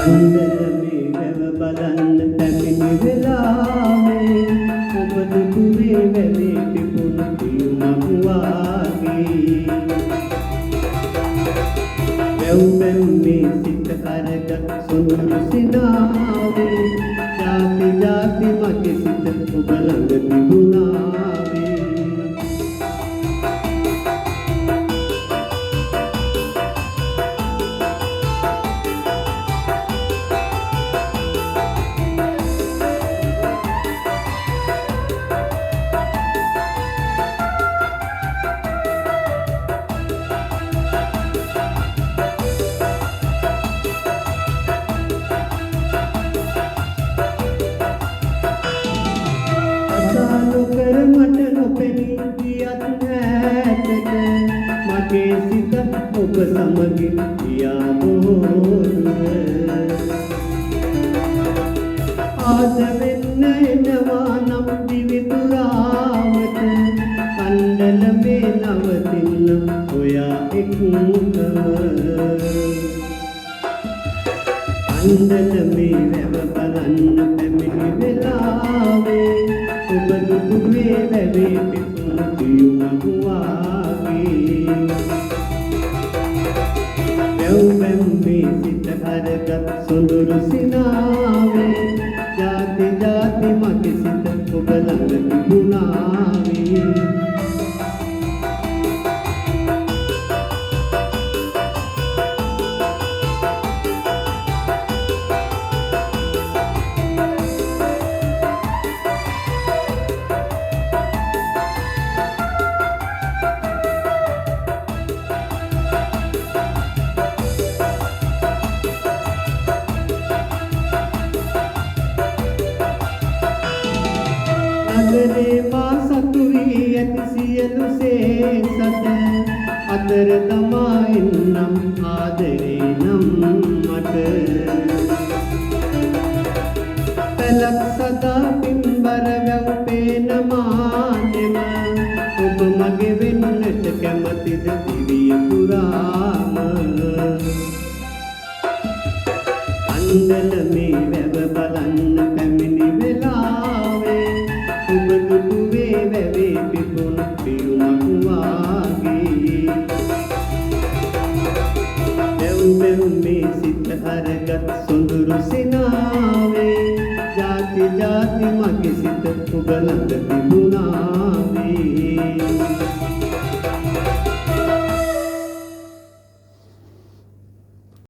අන්දරේ වැව බලන්න පැමිණි වෙලාවේ ඔබ දුටුවේ වැවේ පිපුණු පියුමක් වාගේ වැව් පැම්මේ සිත අරගත් සොඳුරු සිනාවේ ජාති ජාති මගේ සිත ඔබ ළඟ තිබුණාවේ නොකර මට නොපෙනී ගියත් ඈතට මගේ සිත ඔබ සමගින් ගියා බොරුව ආද වෙන්න එනවා නම් දිවිතුරාවට කණ්ඩල මේ නවතින්න ඔයා එක්කම කණ්ඩල මේ වැව බලන්න පැමිණි වෙලාවේ ඔබ දුටුවේ වැවේ පිපුණු පියුමක් වාගේ වැව් පැම්මේ සිත අරගත් සොඳුරු සිනාවේ ජාති ජාති මගේ සිත ඔබ ළඟ තිබුණාවේ නගරේ මා සතු වී ඇති සියලු සේසත අතර තමා එන්නම් ආදරේ නම් මට පැලක් සදා පින්බර වැව් පේන මානෙම ඔබ මගේ වෙන්නට කැමතිද දිවිය පුරාම අන්දල මේ වැව බලන්න පැමිණි වෙලාවේ ඔබ දුටුවේ වැවේ පිපුණු පියුමක් වාගේ වැව් පැම්මේ සිත අරගත් සොඳුරු සිනාවේ ජාති ජාති මගේ සිත ඔබ ළඟ තිබුණාවේ